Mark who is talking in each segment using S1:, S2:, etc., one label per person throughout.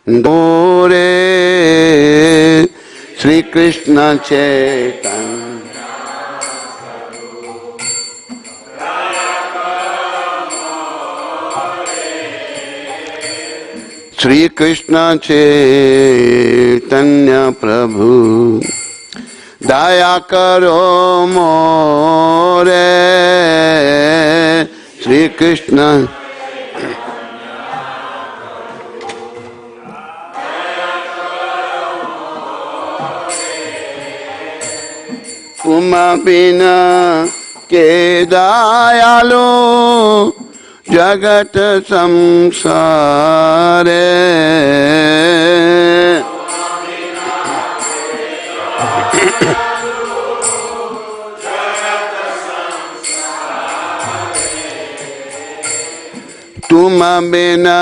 S1: गोरे श्री कृष्ण चैतन्य श्री कृष्ण चैतन्य प्रभु दया करो मोरे श्री कृष्ण तुम बिना के दयालु जगत संसारे तुम बिना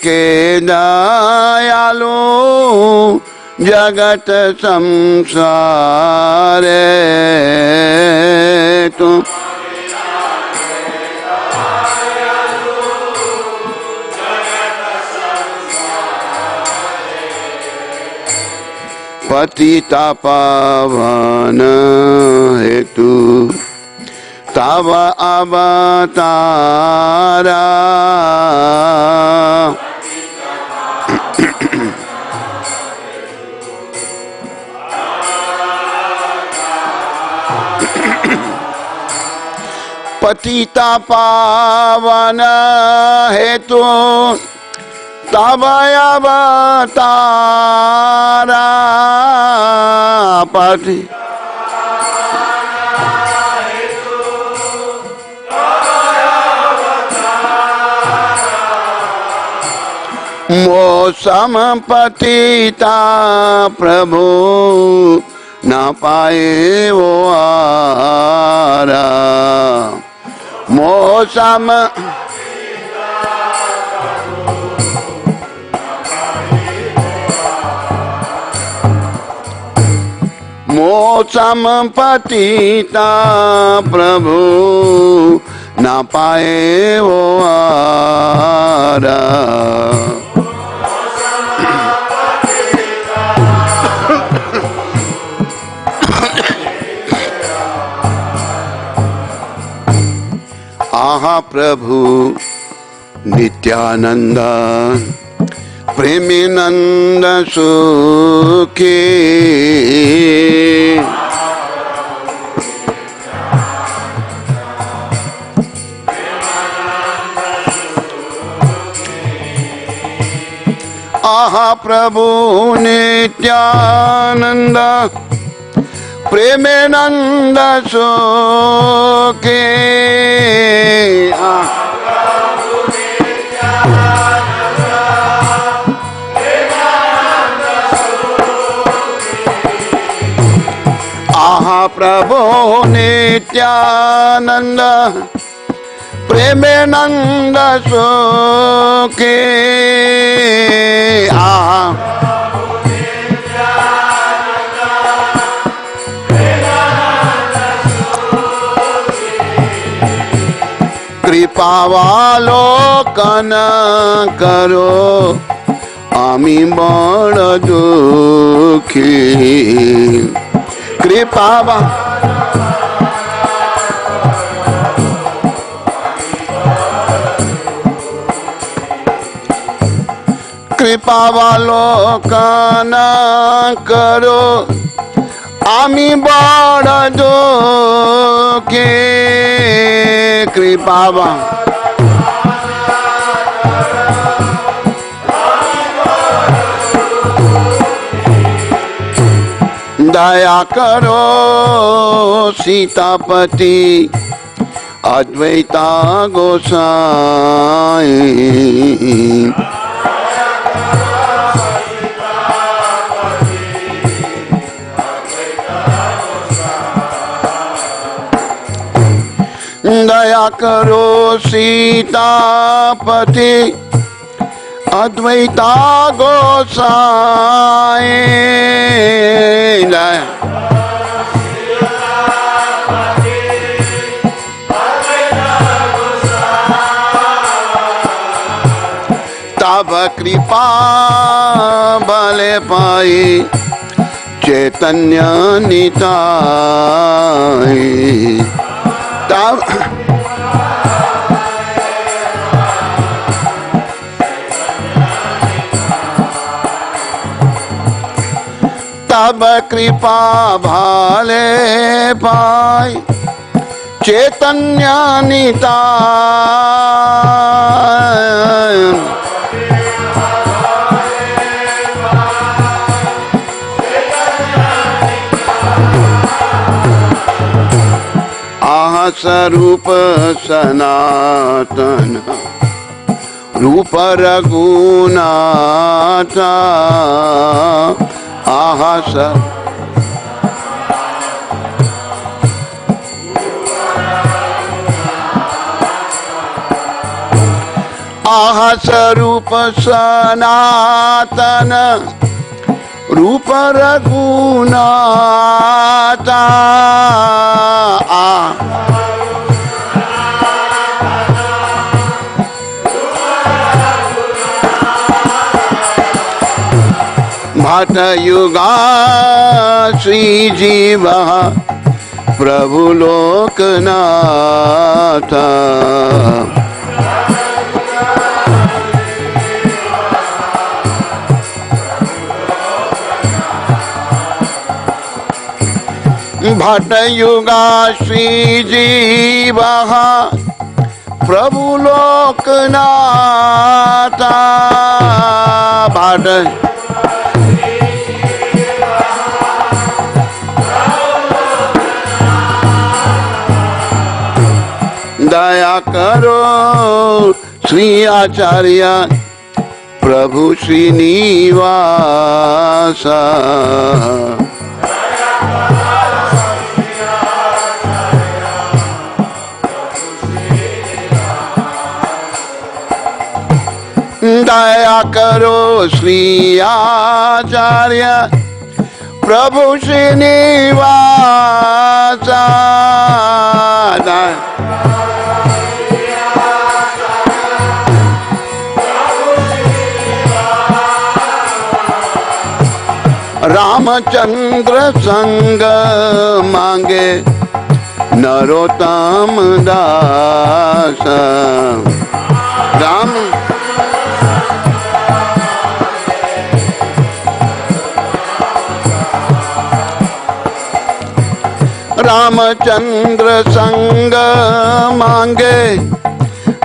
S1: के दयालु जगत संसारे तुम पतिता पावन हेतु तव अवतारा पतिता पावन हेतु तव अवतारा पति मौसम पतिता प्रभु न पाए वो आरा मौसम मौसम पतिता प्रभु न पाए वो आरा आहा प्रभु नित्यानंद प्रेमी नंद सुखी आहा प्रभु नित्यानंद प्रेमानंद सुखे आहा प्रभु नित्यानंद प्रेमानंद सुखे आहा कृपावलोकन करो आमी बड़ दुखी कृपावलोकन करो आमी बड़ दुखी कृपावा दया करो सीतापति अद्वैता गोसाई दया करो सीतापति अद्वैता गोसाई तब कृपा बले पाई चैतन्य निताई। तब तब कृपा भाले पाई चैतन्य निताय। आह स्वरूप सनातन रूप रघुनाथ। आह आह स्वरूप सनातन रूप रघुनाथ। भट युगा श्री जीव प्रभु लोकनाथ। भट युगा श्री जीव प्रभु लोकनाथ। भट दया करो श्री आचार्य प्रभु श्रीनिवास। दया करो श्री आचार्य प्रभु श्रीनिवास। रामचंद्र संग मांगे नरोत्तम दास। रामचंद्र संग मांगे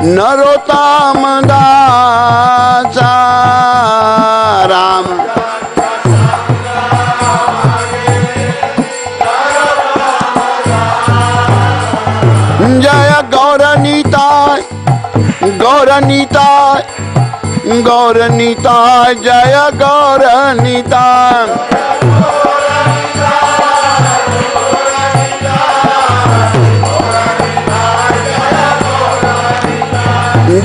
S1: नरोत्तम दास। राम जय गौरनीताय गौरनीताय गौरनीताय जय गौरनीताय।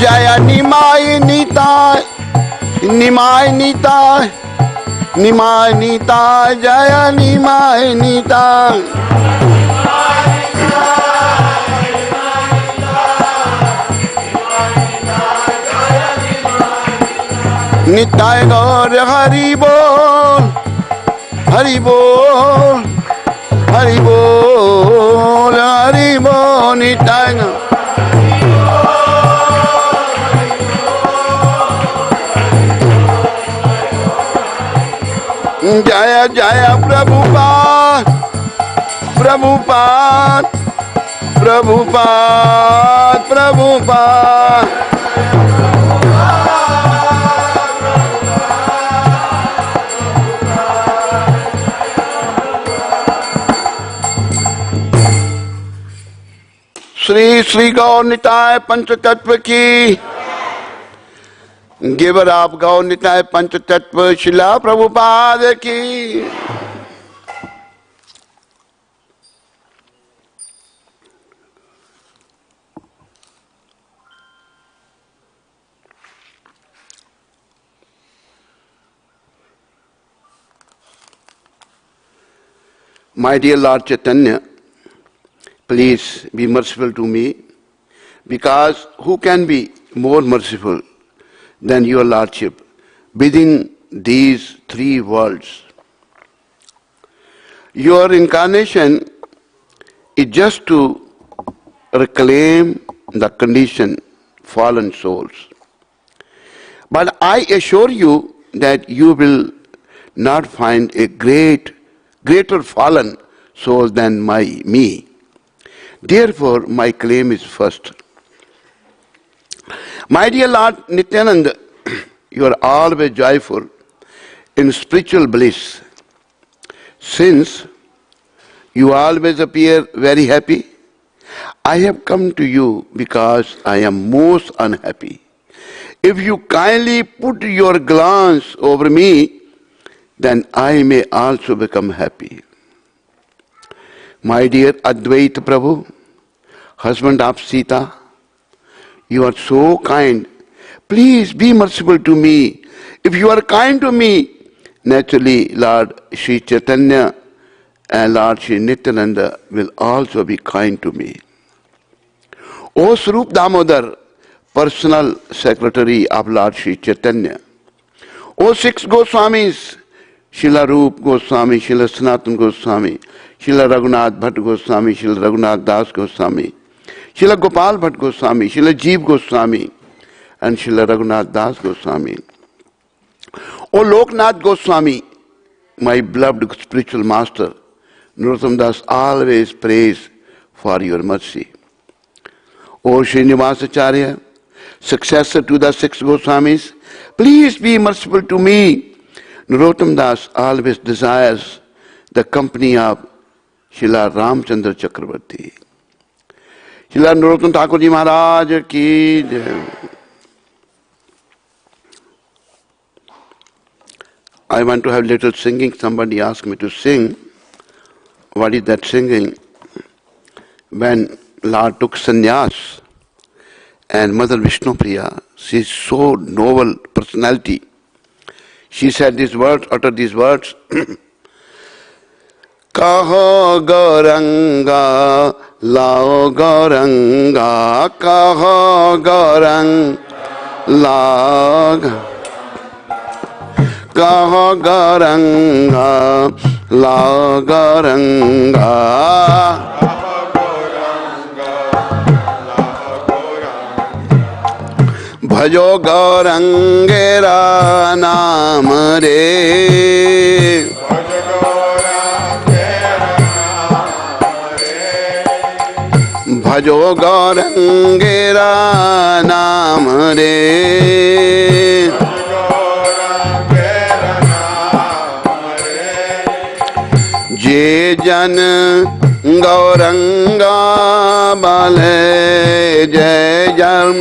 S1: जय निमाय निताय निमाय निताय निमाय निताय जय निमाय निताय। निताय गौर हरि बोल हरि बोल हरि बोल हरि बोल। निताय जय जय प्रभुपाद प्रभुपाद प्रभुपाद प्रभुपाद। श्री श्री गौर निताय पंचतत्व की। गिवर आप गौर निताय पंचतत्व शिला प्रभुपाद की। My dear Lord Chaitanya, please be merciful to me, because who can be more merciful than your Lordship? within these three worlds. Your incarnation is just to reclaim the conditioned fallen souls. But I assure you that you will not find a greater fallen soul than me. Therefore, my claim is first. My dear Lord Nityananda, you are always joyful in spiritual bliss. Since you always appear very happy, I have come to you because I am most unhappy. If you kindly put your glance over me, then I may also become happy. My dear Advaita Prabhu, husband of Sita, you are so kind. Please be merciful to me. If you are kind to me, naturally Lord Sri Chaitanya and Lord Sri Nityananda will also be kind to me. O Swarup Damodar, personal secretary of Lord Sri Chaitanya. O six Goswamis, Srila Rup Goswami, Srila Sanatan Goswami, Srila Raghunath Bhatt Goswami, Srila Raghunath Das Goswami, Srila Gopal Bhatt Goswami, Srila Jeev Goswami, and Srila Raghunath Das Goswami. O Loknath Goswami, my beloved spiritual master, Narottam Das always prays for your mercy. O Srinivasacharya, successor to the six Goswamis, please be merciful to me. Narottam Das always desires the company of Srila Ramchandra Chakravarti. Srila Narottam Thakur Ji Maharaj ki jai. I want to have little singing. Somebody asked me to sing. What is that singing? When Lord took sannyas and Mother Vishnupriya, she is so noble personality. She said these words, uttered these words. Kaho Gauranga, Lao Gauranga, Kaho Gauranga, Lao Kaho Gauranga, Lao Gauranga. Bhajo Gaurangera Naam Re. Bhajo Gaurangera Naam Re. Je jan Gauranga Bale Je jan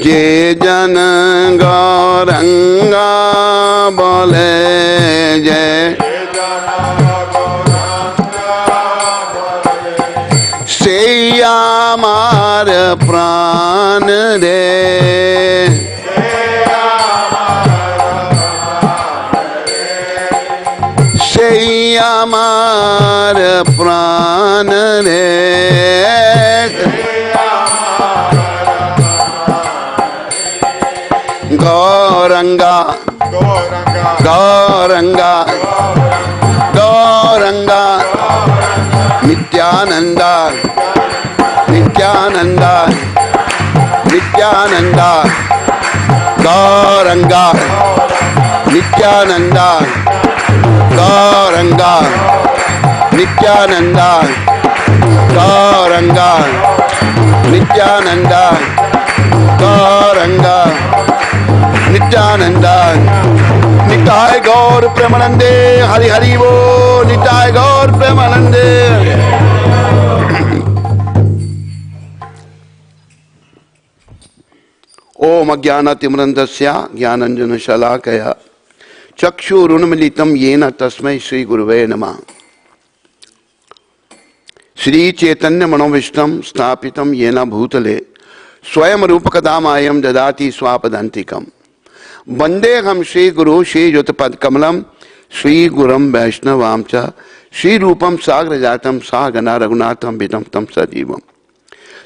S1: Je jan Gauranga Bale Je Se amar pran re. Se amar pran re. Gauranga, Gauranga, Gauranga, Nityananda, Nityananda, Nityananda, Gauranga, Nityananda, Gauranga, Nityananda, Gauranga, Nityananda, Gauranga, Nityananda. Nitai Gaur Premanande, Hari Hari Bo, Nitai Gaur Premanande. Om Ajnana Timrandasya Jnananjana Shalakaya Chakshu Runamilitam Yena Tasmai Sri Guruve Namah. Sri Chaitanya Manovishtam Stapitam Yena Bhutale Swayam Rupakadamayam Dadati Swapadantikam. Vandeham Sri Guru Sri Jotapad Kamalam Sri Guram Vaishnavamcha Sri Rupam Sagrajatam Sagana Raghunatham Vidam Tam Sajivam.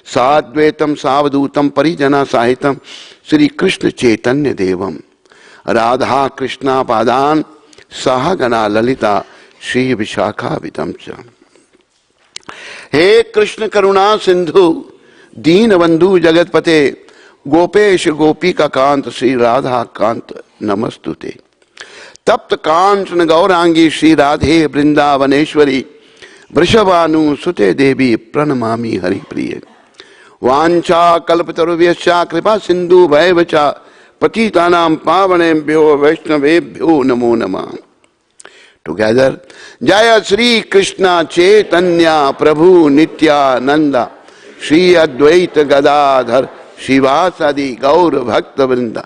S1: Sadvaitam Savadutam Parijana Sahitam Sri Krishna Chaitanya Devam Radha Krishna Padan Sahagana Lalita Shri Vishakha Vidamcha. He Krishna Karuna Sindhu Deenabandhu Jagatpate Gopesh Gopika Kant Sri Radha Kant Namastute. Tapta Kanchana Gaurangi Sri Radhe Vrindavaneshwari Vrishabhanu Sute Devi Pranamami Hari Priya. Vancha Kalpatarubhyascha Kripa Sindhu Bhaivacha Patitanam Pavanembhyo Vaishnavebhyo Namo Namah. Together, Jaya Sri Krishna Chaitanya Prabhu Nityananda Sri Advaita Gadadhar Shivasadi Gaur Bhakta Vrinda.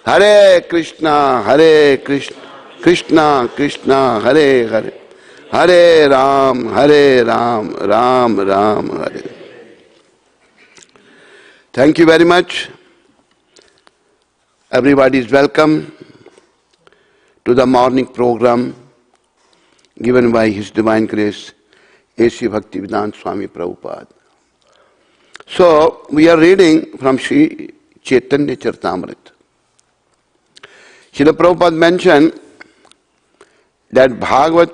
S1: Hare Krishna, Krishna Krishna, Hare Hare, Hare Ram, Ram Ram, Hare. Thank you very much. Everybody is welcome to the morning program given by His Divine Grace, A.C. Bhaktivedanta Swami Prabhupada. So, we are reading from Sri Chaitanya Charitamrita. Srila Prabhupada mentioned that Bhagavad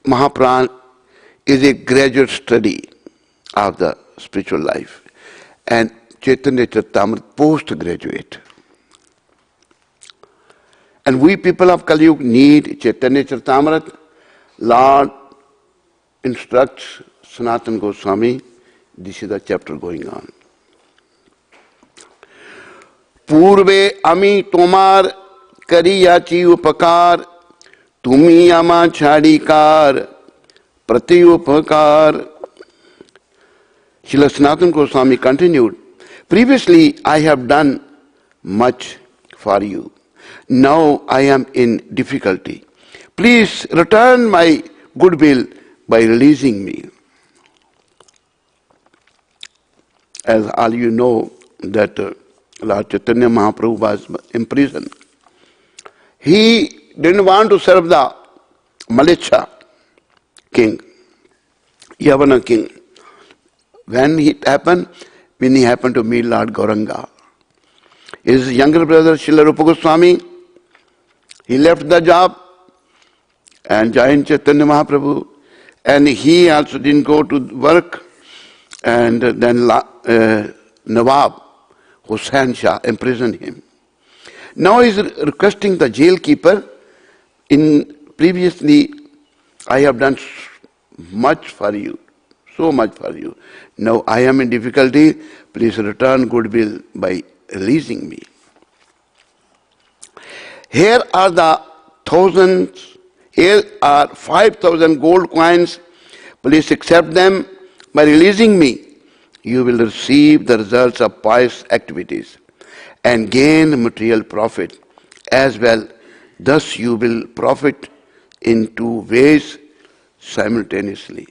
S1: Mahaprana is a graduate study of the spiritual life and Chaitanya Charitamrita postgraduate. And we people of Kali Yuga need Chaitanya Charitamrita. Lord instructs Sanatan Goswami. This is the chapter going on. Purve ami tomar kariyachi upakar tumi ama chadikar prati upakar. Srila Sanatan Goswami continued, previously I have done much for you. Now I am in difficulty. Please return my goodwill by releasing me. As all you know that Lord Chaitanya Mahaprabhu was in prison. He didn't want to serve the Malicha king, Yavana king. When he happened to meet Lord Gauranga. His younger brother Srila Rupa Goswami, he left the job and joined Chaitanya Mahaprabhu, and he also didn't go to work. And then Nawab Hussain Shah imprisoned him. Now he is requesting the jailkeeper, previously I have done much for you, so much for you. Now I am in difficulty, please return goodwill by releasing me. Here are 5,000 gold coins, please accept them. By releasing me, you will receive the results of pious activities and gain material profit as well. Thus you will profit in two ways simultaneously.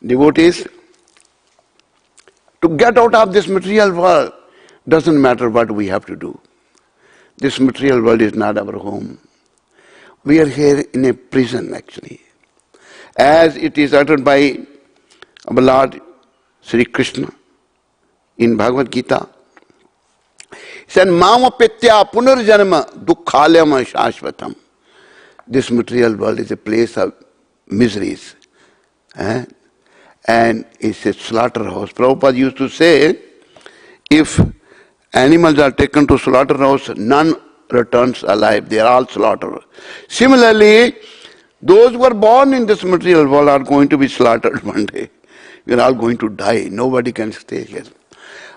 S1: Devotees, to get out of this material world doesn't matter what we have to do. This material world is not our home. We are here in a prison actually. As it is uttered by our Lord Sri Krishna in Bhagavad Gita. He said, Mama Petya Punarjanma Dukkhalyam Shashvatam. This material world is a place of miseries. And it's a slaughterhouse. Prabhupada used to say, if animals are taken to slaughterhouse, none returns alive. They are all slaughtered. Similarly, those who are born in this material world are going to be slaughtered one day. We are all going to die. Nobody can stay here.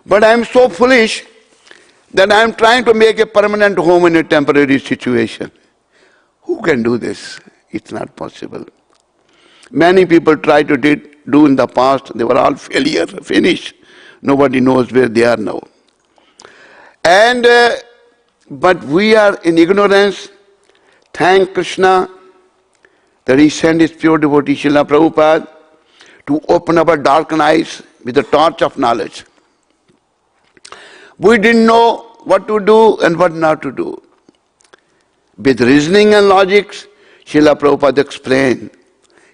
S1: But I am so foolish that I am trying to make a permanent home in a temporary situation. Who can do this? It's not possible. Many people tried to do in the past. They were all failure, finished. Nobody knows where they are now. And but we are in ignorance. Thank Krishna that He sent His pure devotee Srila Prabhupada to open our darkened eyes with the torch of knowledge. We didn't know what to do and what not to do. With reasoning and logics, Srila Prabhupada explained.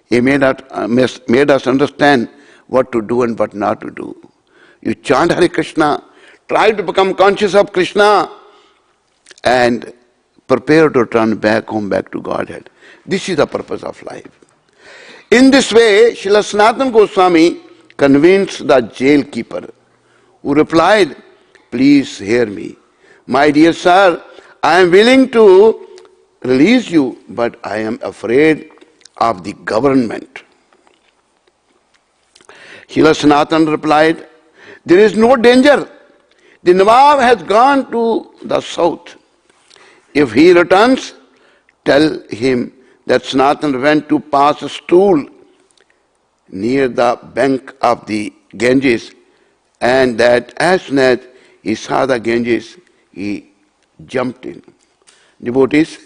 S1: He made us understand what to do and what not to do. You chant Hare Krishna, try to become conscious of Krishna, and prepare to turn back home, back to Godhead. This is the purpose of life. In this way, Srila Sanatan Goswami convinced the jail keeper, who replied, "Please hear me. My dear sir, I am willing to release you, but I am afraid of the government." Srila Sanatan replied, "There is no danger. The Nawab has gone to the south. If he returns, tell him that Sanatan went to pass a stool near the bank of the Ganges, and that as soon as he saw the Ganges, he jumped in." Devotees,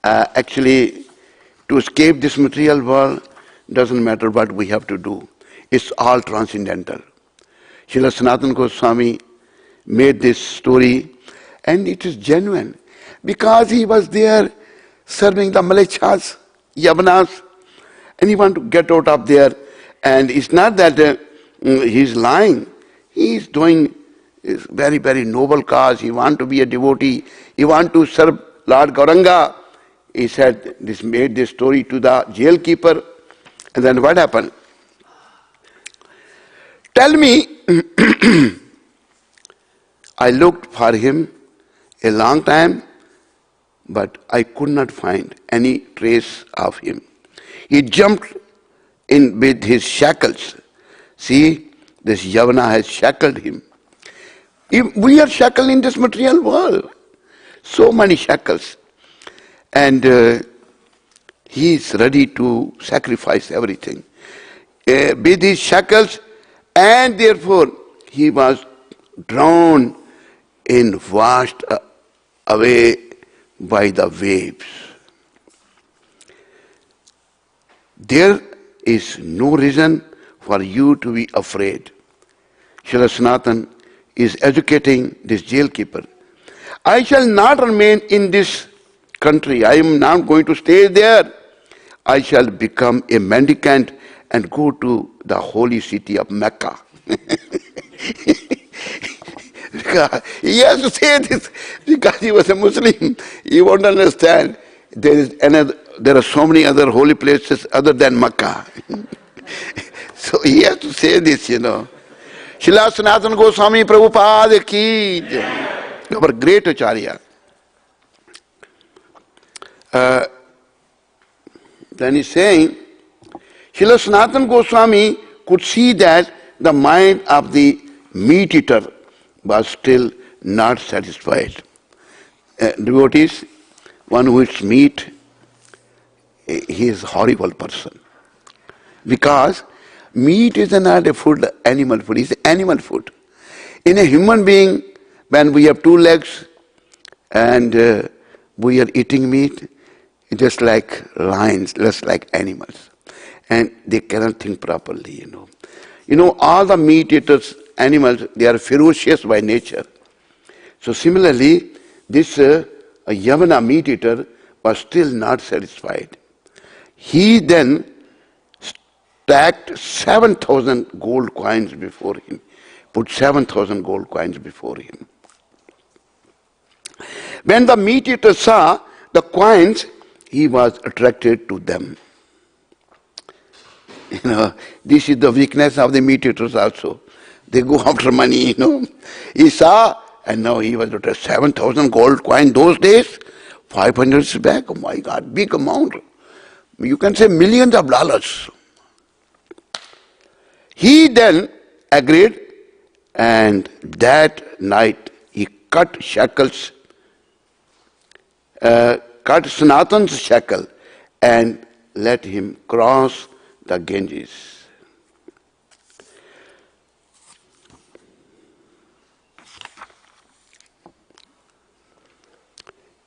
S1: actually, to escape this material world doesn't matter what we have to do. It's all transcendental. Srila Sanatan Goswami made this story, and it is genuine, because he was there serving the Malechas, Yavanas, and he wanted to get out of there. And it's not that he's lying. He's doing a very, very noble cause. He wants to be a devotee. He wants to serve Lord Gauranga. He said this, made this story to the jail keeper. And then what happened? "Tell me," "I looked for him a long time, but I could not find any trace of him. He jumped in with his shackles." See, this Yavana has shackled him. We are shackled in this material world. So many shackles. And he is ready to sacrifice everything. With his shackles, and therefore he was drowned in washed away by the waves. There is no reason for you to be afraid. Srila Sanatan is educating this jail keeper. "I shall not remain in this country. I am not going to stay there. I shall become a mendicant and go to the holy city of Mecca." He has to say this because he was a Muslim. He won't understand. There are so many other holy places other than Mecca. So he has to say this, Srila Sanatan Goswami Prabhupada ki jai. Our great Acharya. Then he's saying, Srila Sanatan Goswami could see that the mind of the meat eater was still not satisfied. Devotees, one who eats meat, he is a horrible person. Because meat is not a food, animal food, it's animal food. In a human being, when we have two legs and we are eating meat, it's just like lions, just like animals. And they cannot think properly, all the meat eaters, animals, they are ferocious by nature. So similarly, this Yavana meat eater was still not satisfied. He then stacked 7,000 gold coins before him, put 7,000 gold coins before him. When the meat eater saw the coins, he was attracted to them. This is the weakness of the meat eaters also. They go after money, He saw, and now he was at 7,000 gold coin those days, 500 is back. Oh my God, big amount. You can say millions of dollars. He then agreed, and that night he cut shackles, cut Sanatan's shackle, and let him cross the Ganges.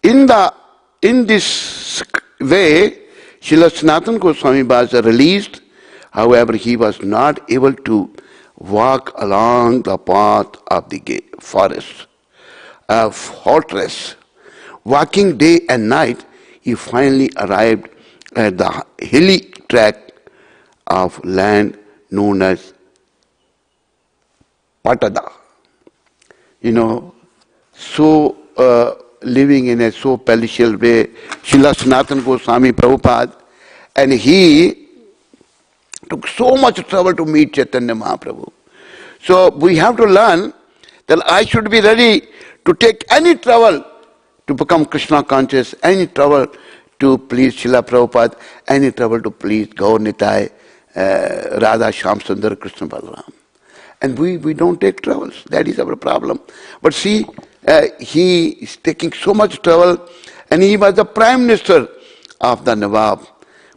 S1: In this way, Srila Sanatan Goswami was released. However, he was not able to walk along the path of the forest, fortress. Walking day and night, he finally arrived at the hilly tract of land known as Patada. So living in a so palatial way, Srila Sanatan Goswami Prabhupada, and he took so much trouble to meet Chaitanya Mahaprabhu. So we have to learn that I should be ready to take any trouble to become Krishna conscious, any trouble to please Srila Prabhupada, any trouble to please Gaur Nitai, Radha Shyam Sundar Krishna Balaram. And we don't take troubles. That is our problem. But see, he is taking so much trouble, and he was the Prime Minister of the Nawab,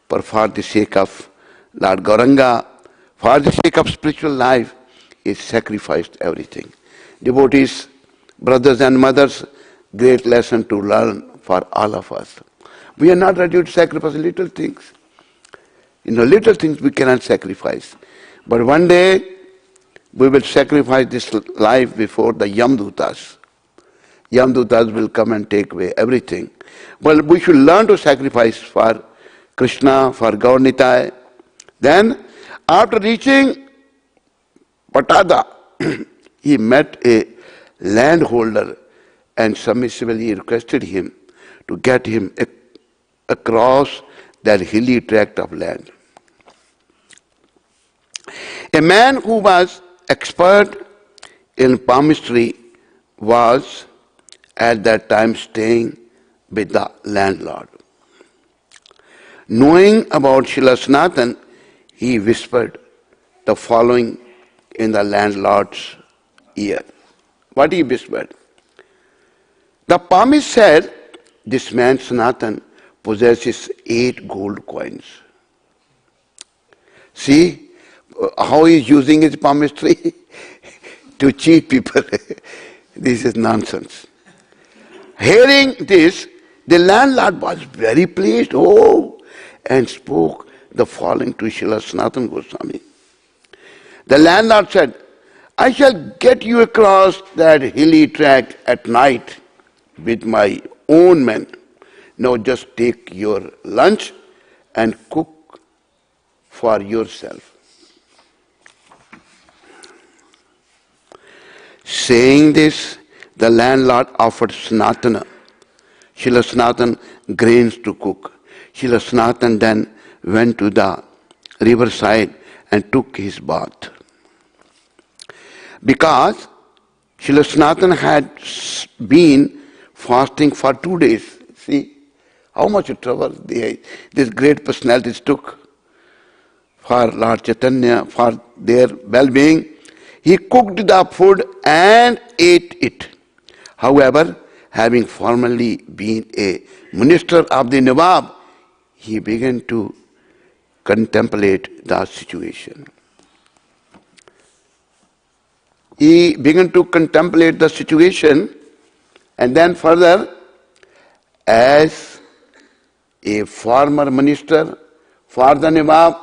S1: but for the sake of Lord Gauranga, for the sake of spiritual life, he sacrificed everything. Devotees, brothers and mothers, great lesson to learn for all of us. We are not ready to sacrifice little things. Little things we cannot sacrifice. But one day, we will sacrifice this life before the Yamdutas. Yamdutas will come and take away everything. Well, we should learn to sacrifice for Krishna, for Gaur Nitai. Then, after reaching Patada, he met a landholder and submissively requested him to get him across that hilly tract of land. A man who was expert in palmistry was at that time staying with the landlord. Knowing about Srila Sanatan, he whispered the following in the landlord's ear. What he whispered? The palmist said, this man Sanatan possesses 8 gold coins. See how he is using his palmistry to cheat people. This is nonsense. Hearing this, the landlord was very pleased, and spoke the following to Srila Sanatan Goswami. The landlord said, I shall get you across that hilly tract at night with my own men. Now just take your lunch and cook for yourself. Saying this, the landlord offered Srila Sanatan grains to cook. Srila Sanatan then went to the riverside and took his bath. Because Srila Sanatan had been fasting for 2 days. See how much trouble these great personalities took for Lord Chaitanya, for their well-being. He cooked the food and ate it. However, having formerly been a minister of the Nawab, he began to contemplate the situation. He began to contemplate the situation, and then further, as a former minister for the Nawab,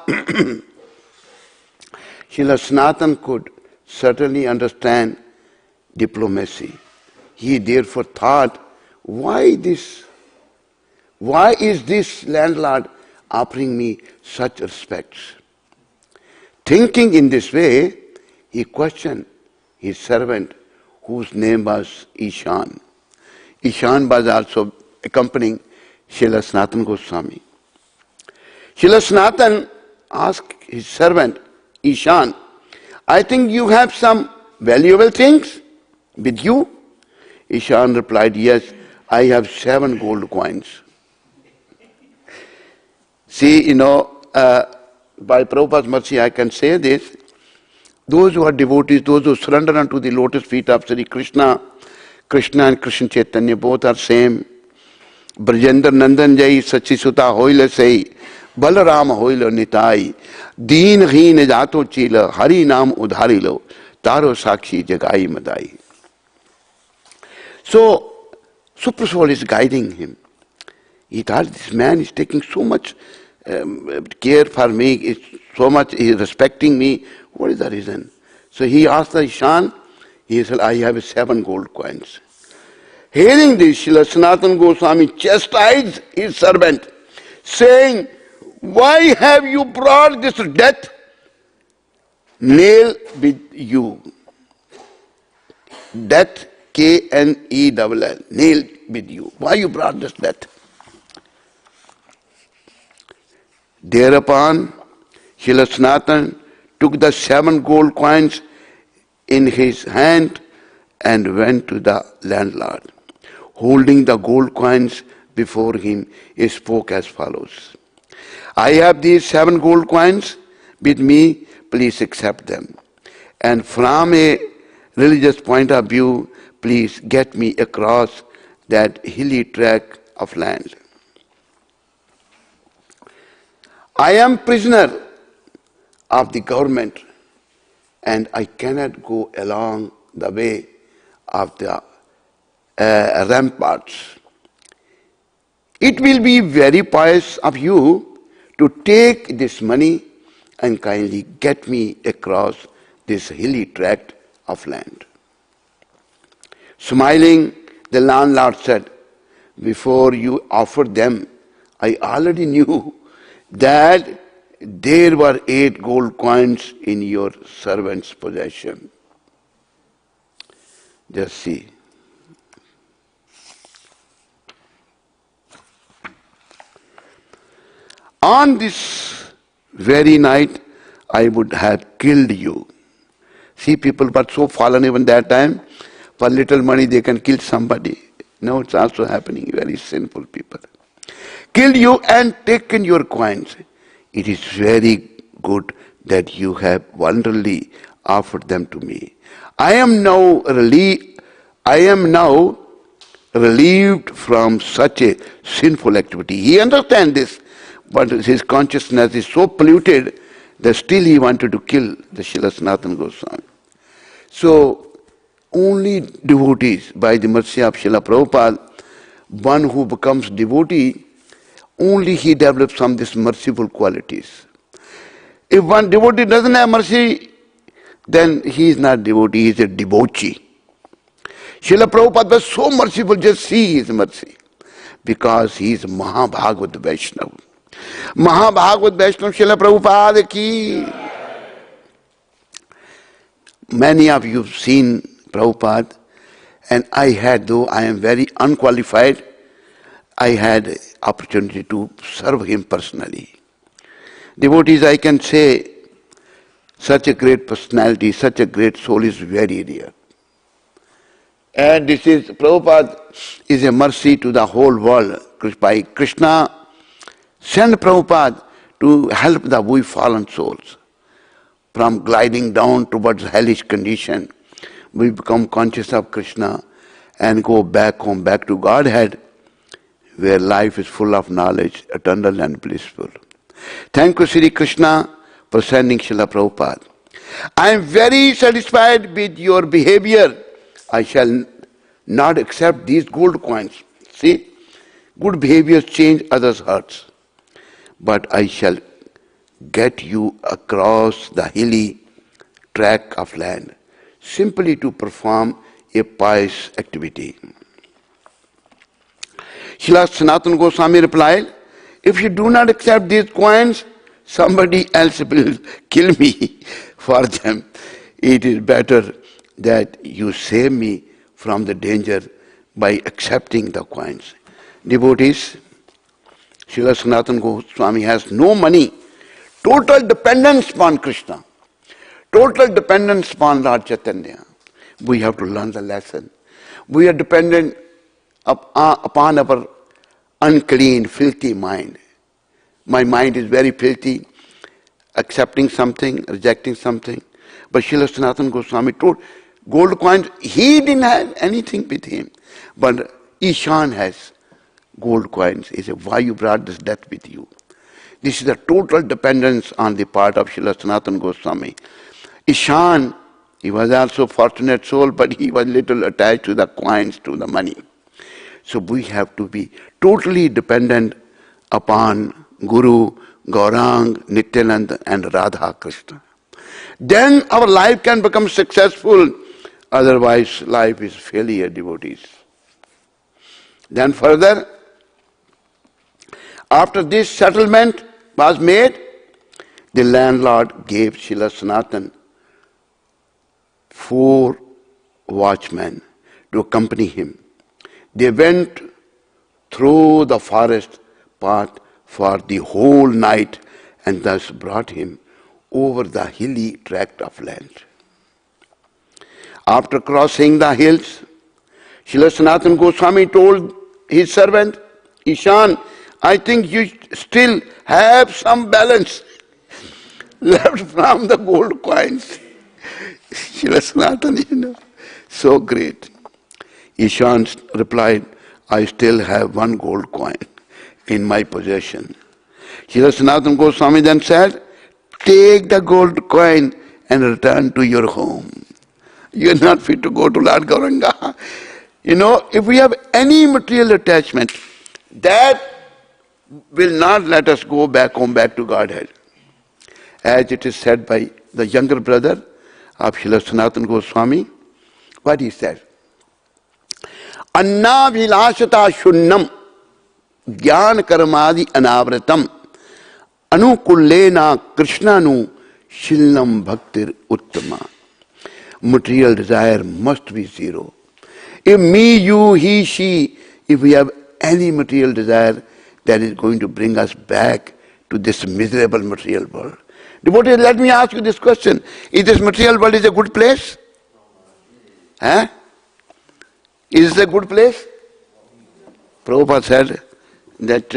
S1: Srila Sanatan could certainly understand diplomacy. He therefore thought, why is this landlord offering me such respects? Thinking in this way, he questioned his servant, whose name was Ishan. Ishan was also accompanying Srila Sanatan Goswami. Srila Sanatan asked his servant, Ishan, I think you have some valuable things with you? Ishan replied, yes, I have 7 gold coins. See, by Prabhupada's mercy I can say this. Those who are devotees, those who surrender unto the lotus feet of Sri Krishna, Krishna and Krishna Chaitanya both are same. Brajendra Nandan Jai Sachi Suta Hoila Sei, Balaram Hoila Nitai, Deen Heen Jato Chila, Hari Nam Udharilo, Taro Sakshi Jagai Madai. So, Super Soul is guiding him. He thought this man is taking so much care for me, so much he is respecting me. What is the reason? So he asked the Ishan, he said, I have 7 gold coins. Hearing this, Srila Sanatan Goswami chastised his servant, saying, why have you brought this death nail with you. Death, Knell, nail with you. Why you brought this death? Thereupon, Srila Sanatan took the 7 gold coins in his hand and went to the landlord. Holding the gold coins before him, he spoke as follows. I have these 7 gold coins with me, please accept them. And from a religious point of view, please get me across that hilly tract of land. I am prisoner of the government and I cannot go along the way of the ramparts. It will be very pious of you to take this money and kindly get me across this hilly tract of land. Smiling, the landlord said, before you offered them, I already knew that there were 8 gold coins in your servant's possession. Just see. On this very night, I would have killed you. See, people were so fallen even that time. For little money, they can kill somebody. Now it's also happening. Very sinful people. Killed you and taken your coins. It is very good that you have voluntarily offered them to me. I am now relieved from such a sinful activity. He understands this, but his consciousness is so polluted that still he wanted to kill the Srila Sanatan Goswami. So, only devotees, by the mercy of Srila Prabhupada, one who becomes devotee, only he develops some of these merciful qualities. If one devotee doesn't have mercy, then he is not devotee, he is a debauchee. Srila Prabhupada was so merciful, just see his mercy. Because he is Mahabhagavad Vaishnava. Mahabhagavad Vaishnava Srila Prabhupada ki. Many of you have seen Prabhupada, and I had, though I am very unqualified, I had opportunity to serve him personally. Devotees, I can say, such a great personality, such a great soul is very rare. And this is, Prabhupada is a mercy to the whole world. By Krishna sent Prabhupada to help the we fallen souls from gliding down towards hellish condition. We become conscious of Krishna and go back home, back to Godhead, where life is full of knowledge, eternal and blissful. Thank you, Sri Krishna, for sending Srila Prabhupada. I am very satisfied with your behavior. I shall not accept these gold coins. See, good behaviors change others' hearts. But I shall get you across the hilly tract of land, simply to perform a pious activity. Srila Sanatan Goswami replied, if you do not accept these coins, somebody else will kill me for them. It is better that you save me from the danger by accepting the coins. Devotees, Srila Sanatan Goswami has no money, total dependence upon Krishna, total dependence upon Lord Chaitanya. We have to learn the lesson. We are dependent upon our unclean, filthy mind. My mind is very filthy, accepting something, rejecting something. But Srila Sanatan Goswami told, gold coins, he didn't have anything with him. But Ishan has gold coins. He said, why you brought this death with you? This is a total dependence on the part of Srila Sanatan Goswami. Ishan, he was also a fortunate soul, but he was little attached to the coins, to the money. So we have to be totally dependent upon Guru, Gaurang, Nityananda and Radha Krishna. Then our life can become successful. Otherwise, life is failure, devotees. Then further, after this settlement was made, the landlord gave Srila Sanatan 4 watchmen to accompany him. They went through the forest path for the whole night and thus brought him over the hilly tract of land. After crossing the hills, Srila Sanatan Goswami told his servant, Ishan, I think you still have some balance left from the gold coins. Srila Sanatan, so great. Ishan replied, I still have 1 gold coin in my possession. Srila Sanatan Goswami then said, take the gold coin and return to your home. You are not fit to go to Lord Gauranga. If we have any material attachment, that will not let us go back home, back to Godhead. As it is said by the younger brother of Srila Sanatan Goswami, what he said? Anna vilashata shunnam jnana karmadi anavratam anukullena krishnanu shilnam bhaktir uttama. Material desire must be zero. If me, you, he, she, if we have any material desire, that is going to bring us back to this miserable material world. Devotees, let me ask you this question. Is this material world a good place? Huh? Is it a good place? Prabhupada said that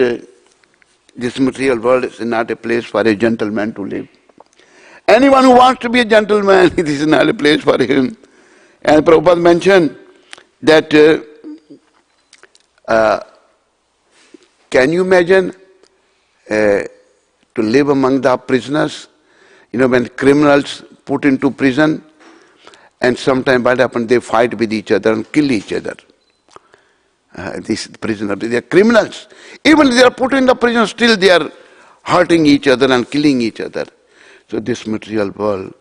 S1: this material world is not a place for a gentleman to live. Anyone who wants to be a gentleman, this is not a place for him. And Prabhupada mentioned that, can you imagine to live among the prisoners? When criminals put into prison, and sometimes what happens, they fight with each other and kill each other. These prisoners, they are criminals. Even if they are put in the prison, still they are hurting each other and killing each other. So this material world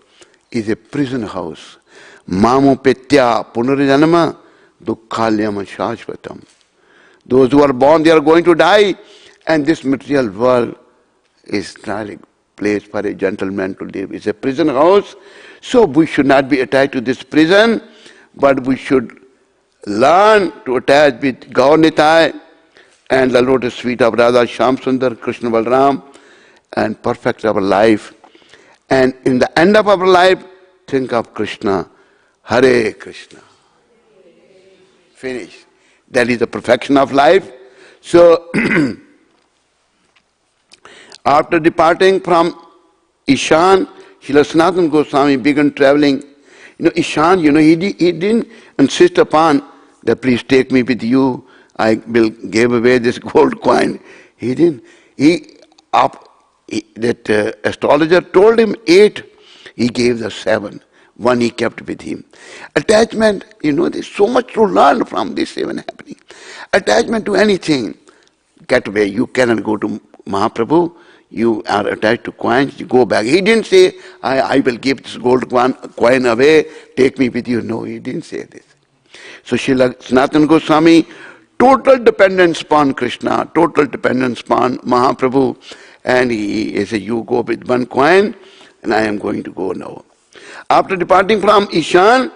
S1: is a prison house. Mamo petya punarjanama dukkhalyam shashvatam. Those who are born, they are going to die. And this material world is not a place for a gentleman to live. It's a prison house. So we should not be attached to this prison, but we should learn to attach with Gaur Nitai and the lotus feet of Radha Shyam Sundar, Krishna Balram, and perfect our life. And in the end of our life, think of Krishna, Hare Krishna. Finish. That is the perfection of life. So, after departing from Ishan, Srila Sanatan Goswami began traveling. Ishan, he didn't insist upon that please take me with you. I will give away this gold coin. He didn't. That astrologer told him 8. He gave the 7. 1 he kept with him. Attachment, there's so much to learn from this even happening. Attachment to anything, get away. You cannot go to Mahaprabhu. You are attached to coins, you go back. He didn't say, I will give this gold coin away, take me with you. No, he didn't say this. So Srila Sanatan Goswami, total dependence upon Krishna, total dependence upon Mahaprabhu. And he said, you go with 1 coin, and I am going to go now. After departing from Ishan,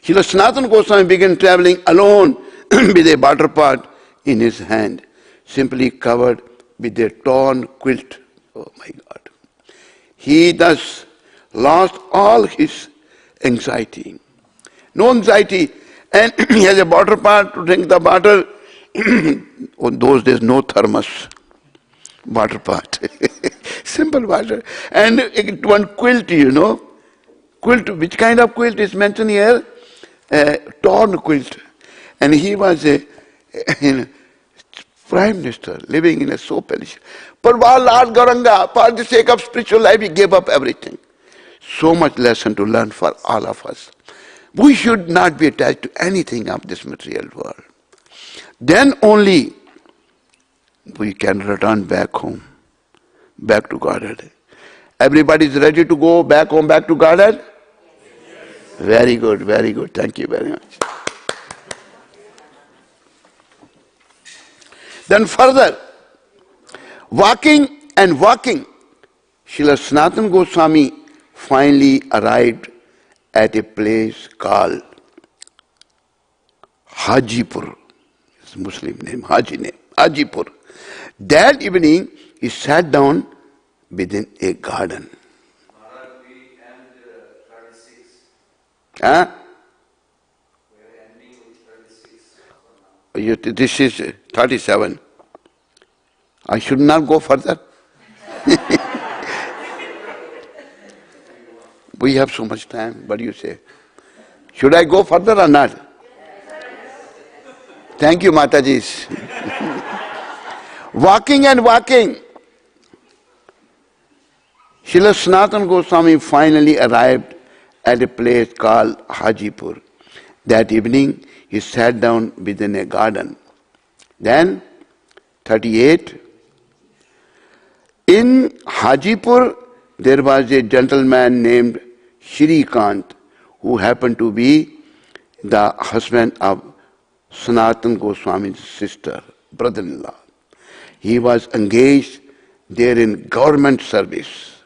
S1: Srila Sanatan Goswami began traveling alone with a water pot in his hand, simply covered with a torn quilt. Oh my God. He thus lost all his anxiety. No anxiety. And he has a water pot to drink the water. On those days, no thermos. Water pot. Simple water. And 1 quilt, Quilt, which kind of quilt is mentioned here? Torn quilt. And he was a Prime Minister living in a so palace. But while Lord Gauranga, for the sake of spiritual life, he gave up everything. So much lesson to learn for all of us. We should not be attached to anything of this material world. Then only we can return back home, back to Godhead. Everybody is ready to go back home, back to Godhead? Yes. Very good, very good. Thank you very much. Then further, walking and walking, Srila Sanatan Goswami finally arrived at a place called Hajipur. It's a Muslim name, Haji name, Hajipur. That evening, he sat down within a garden.
S2: Maharaj, we end 36.
S1: Huh?
S2: We are ending with 36 for now.
S1: This is 37. I should not go further. We have so much time. What do you say? Should I go further or not? Thank you, Matajis. Walking and walking. Srila Sanatan Goswami finally arrived at a place called Hajipur. That evening, he sat down within a garden. Then, 38. In Hajipur, there was a gentleman named Shrikant, who happened to be the husband of Sanatan Goswami's sister, brother-in-law. He was engaged there in government service.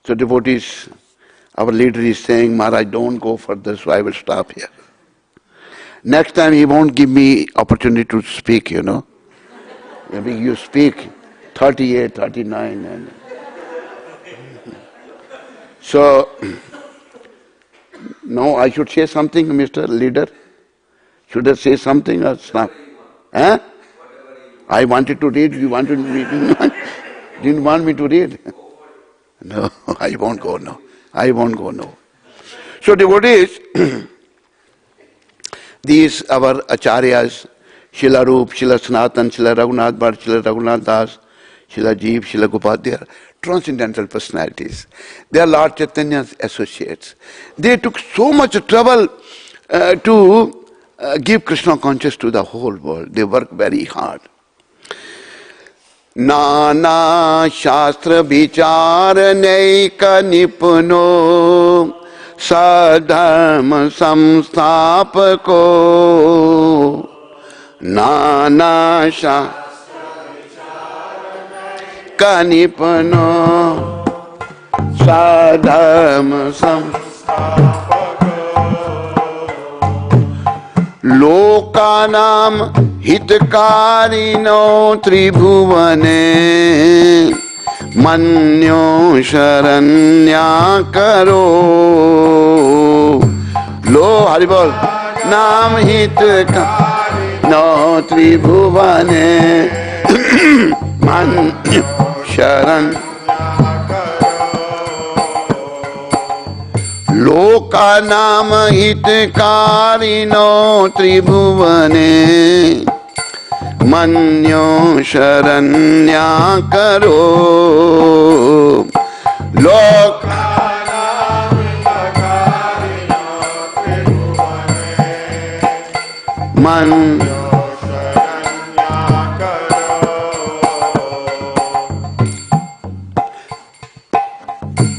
S1: So devotees, our leader is saying, Maharaj, don't go further, so I will stop here. Next time he won't give me opportunity to speak, you know. Maybe you speak 38, 39. And so, no, I should say something, Mr. Leader. Should I say something or stop? Huh? I wanted to read, you wanted me to didn't want me to read. No, I won't go, no. I won't go, no. So devotees, these our acharyas, Srila Rup, Srila Sanatan, Srila Raghunath Bhatt, Srila Raghunath Das, Srila Jeev, Srila Gopal, they are transcendental personalities. They are Lord Chaitanya's associates. They took so much trouble to give Krishna consciousness to the whole world. They work very hard. Nana Shastra Vichar Naika Nipano Sadharma Samstapako Nana Shastra Kanipano Sadharma Samstapako Lokanam Hitkarino Tribhuvane Manyo Sharanya Karo Lo Haribol Nam Hitkarino Tribhuvane Manyo Sharanya Lokanam Hitkarino Tribhuvane Manyo Sharanya Karo Lokanam Hitkarino Tribhuvane Manyo Sharanya Karo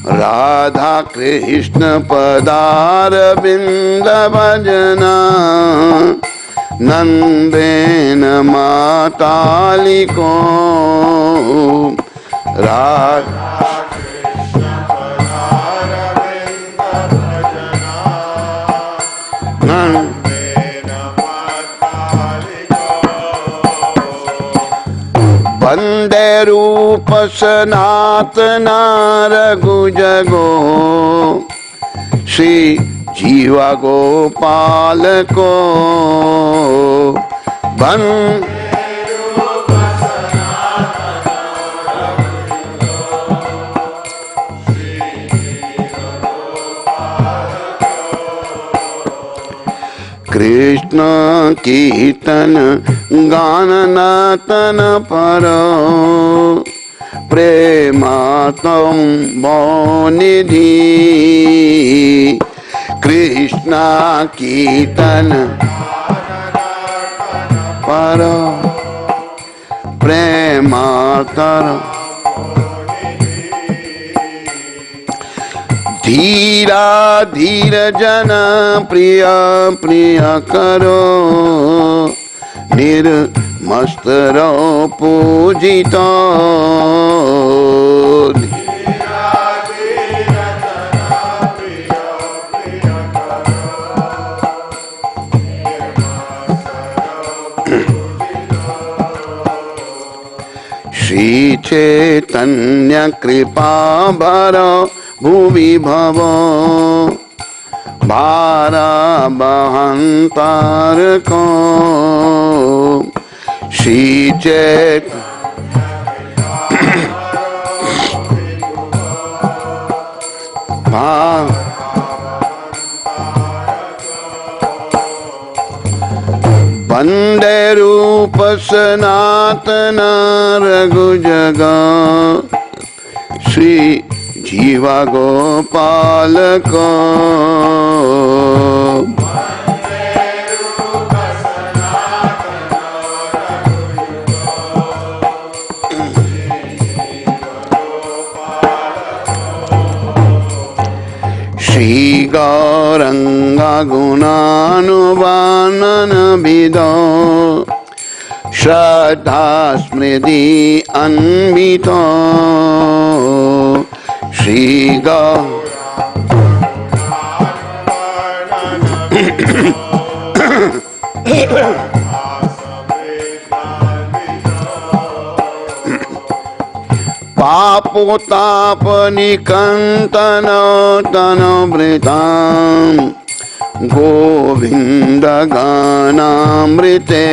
S1: Radha Krishna Padar Binda Bhajana Nandena Mataliko Radha Krishna Padar Binda Bhajana Nandena Mataliko Vande Rupa Sanatana Raghu Jago Shri Jiva Gopal Ko Vande Rupa Sanatana Shri Jiva Gopal Ko Krishna Kirtan Gananatan Paro Prematam Bonidhi Krishna Kirtan Paro Prematam Dhira Dhira Jana Priya Priya Karo Nirmastara Pujita Dhira Dhira Shri Chaitanya कृपा भर भुवि भव भारा बहंतार को श्री चैतन्य वंदे रूप सनातन रघु जगा श्री जीवा गोपाल को श्री गौरंगा गुणानुवानन विदो श्रद्धा स्मृति अन्वितो श्री पापोताप निकंतन तन वृतां गोविंद गानामृते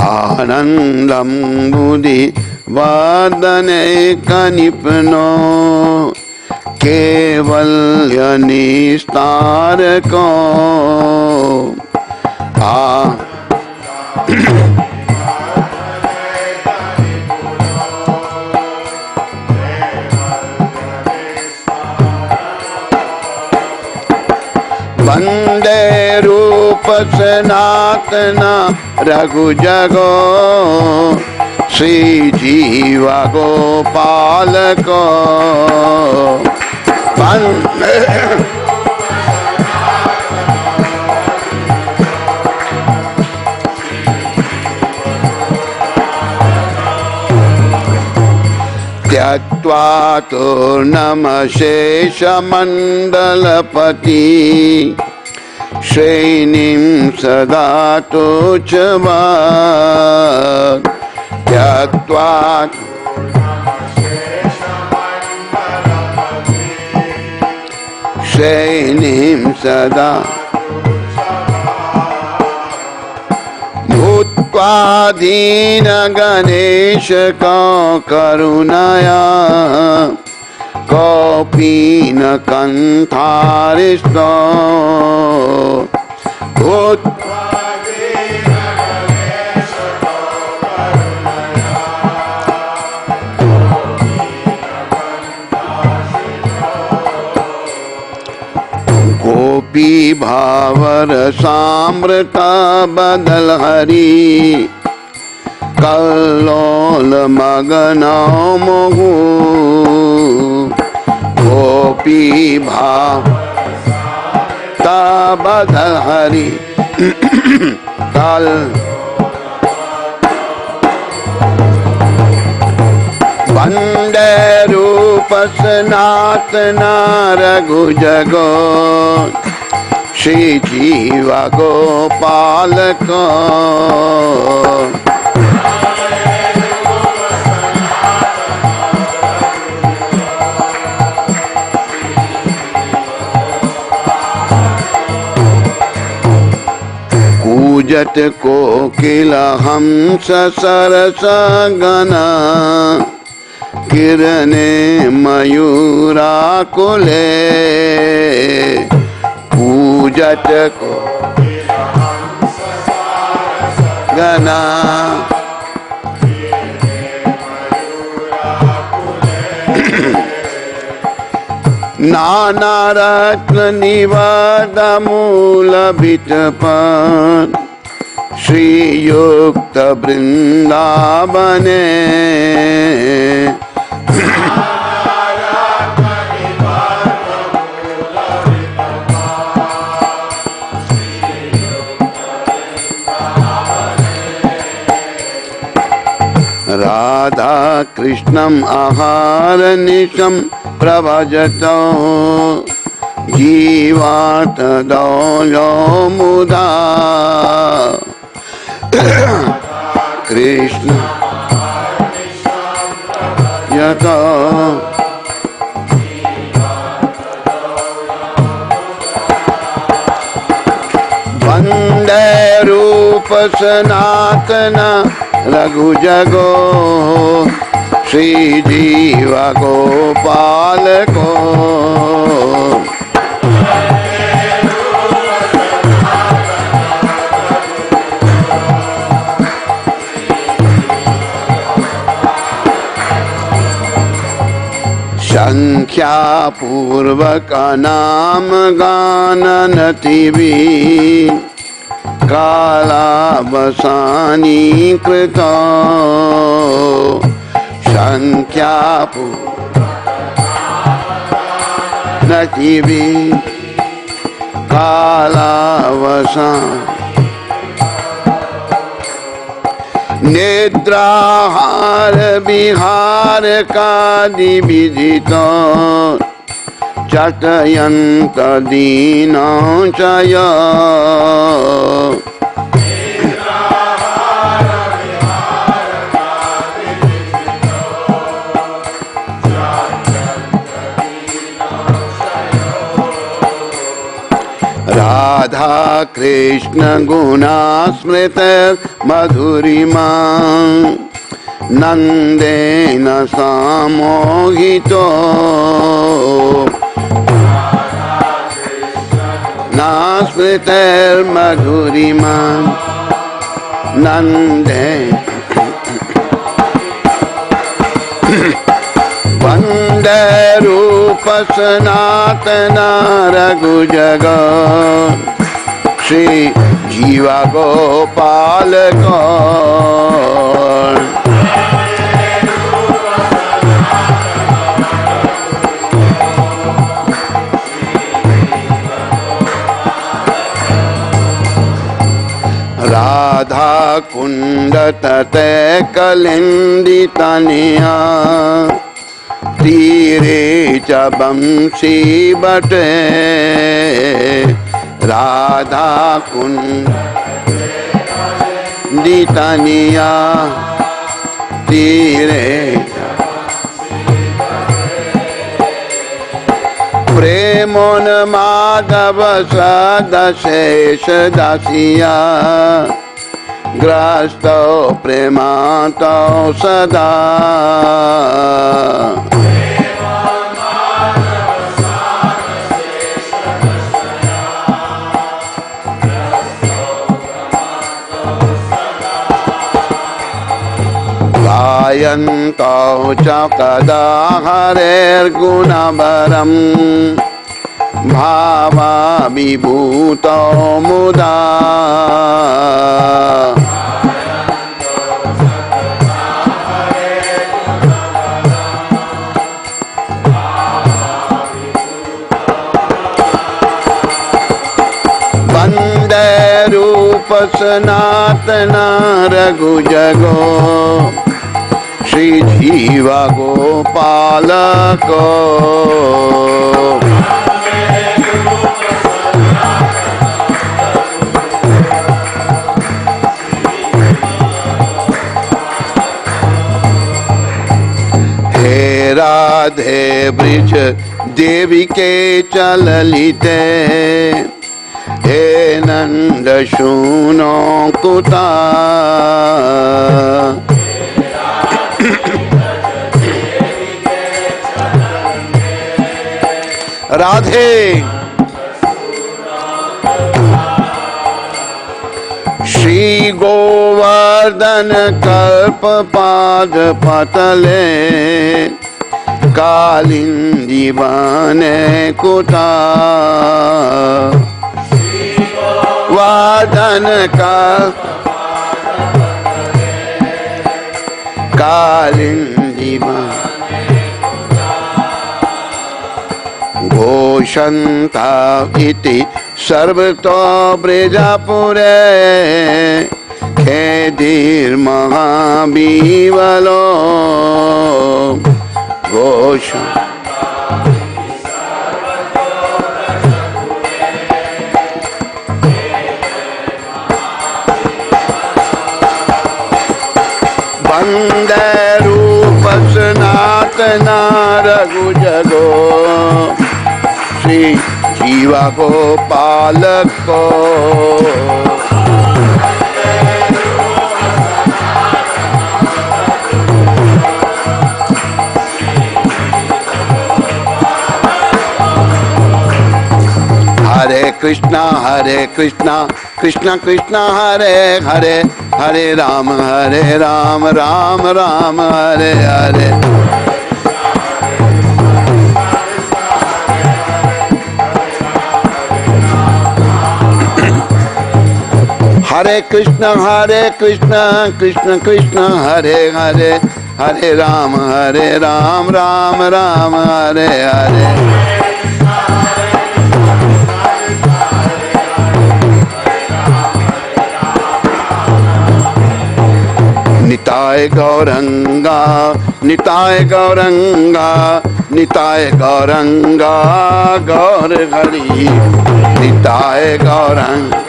S1: आनंदं बुद्धि वादने कनिपनो केवल्य निस्तार को वंदे रूप सनातन रघु जगो श्री जीवा गोपाल को त्यक्त्वा तूर्णमशेष मंडलपति श्रेणीं सदा तुच्छवान् त्यक्त्वा श्रेणीं सदा भूत्वा दीन गणेश को करुणया कोऽपि न कण्ठारिष्टो गोपी भावर सामृता बदल हरि कल्लोल मगन मोहु गोपी भाव बदल हरि कल वंदे रूप सनातन रघु जगो श्री जीवा गोपाल को पूजत कोकिल हंस सरस गना किरणे मयूराकुले पूजत को गना नाना रत्न निवाद मूल बिटपन श्री युक्त वृंदावने राधा कृष्णम आहारनिशम प्रभजतो जीवार्थ दौलो मुदा कृष्ण यतो वंदे रूप सनातन रघु जगो श्री जीव गोपाल को संख्या पूर्वक नाम गाननति भी कालावसानी कृत संख्या नति भी कालावसान निद्राहार विहार कादि विदित चटयंत दीनो चय राधा कृष्ण गुणा स्मृत मधुरिमा नंदेन सामोहितो ना स्मृत मधुरिमा नंदे वंदे रूप सनातन रघु जगो श्री जीवा गोपाल को राधा कुंड तटे कलिंदी तनिया तीरे च बंशी बटे राधा कुंड दीतनिया तीरे प्रेमोन माधव सदशेष दासिया ग्रस्त प्रेमातो सदा गायन्तो च कदा हरेर्गुणवरं भावाभिभूतो मुदा वन्दे रूप सनातन रघु जगो श्री जीवा गोपाल को हे राधे ब्रिज देवी के चललिते हे नंद सुनो कुता राधे श्री गोवर्धन कल्प पाद पतले कालिंदी बने कुता वर्धन का कालिंदी घोषन्ता इति सर्वतो ब्रजपुरे धीर महाबीवलो घोष वंदे रूप सनातन रघु जगो श्री जीवा को पालक को हरे कृष्णा कृष्ण कृष्ण हरे हरे हरे राम राम राम हरे हरे हरे कृष्ण कृष्ण कृष्ण हरे हरे हरे राम राम राम हरे हरे निताय गौरंगा निताय गौरंगा निताय गौरंगा गौर हरि निताय गौरंगा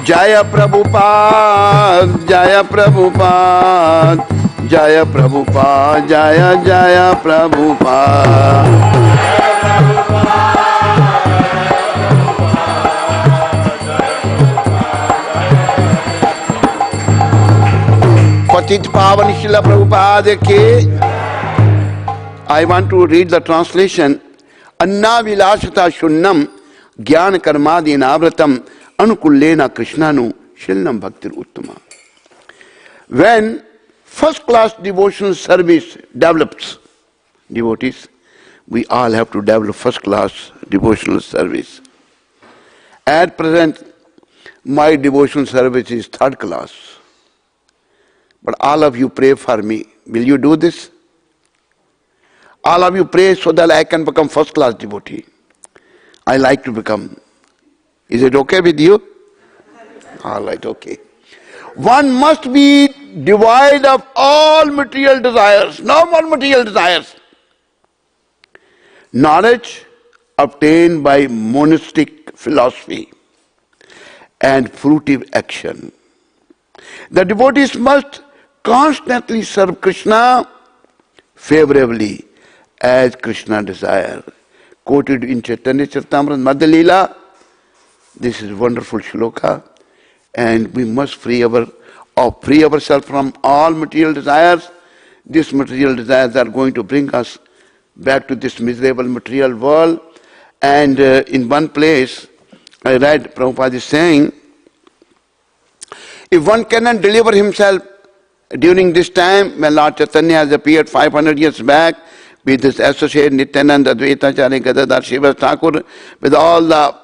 S1: जय प्रभुपाद जय प्रभुपाद जय प्रभुपाद जय जय प्रभुपाद पतित पावन श्रील प्रभुपाद के I want to read the translation. अन्ना विलासता शून्यम ज्ञान कर्मादि नावृतम अनुकूलेना कृष्णानु शिलनम भक्तिर उत्तमा. When first class devotional service develops, devotees, we all have to develop first class devotional service. At present, my devotional service is third class. But all of you pray for me. Will you do this? All of you pray so that I can become first class devotee. I like to become. Is it okay with you? All right, okay. One must be devoid of all material desires. No more material desires. Knowledge obtained by monastic philosophy and fruitive action. The devotees must constantly serve Krishna favorably as Krishna desire. Quoted in Chaitanya Charitamrita Madhya Leela. This is wonderful shloka, and we must free ourselves from all material desires. These material desires are going to bring us back to this miserable material world. And in one place, I read Prabhupada is saying, if one cannot deliver himself during this time, when Lord Chaitanya has appeared 500 years back, with his associate Nityananda, Advaitacharya, Gadadhar, Shiva Thakur, with all the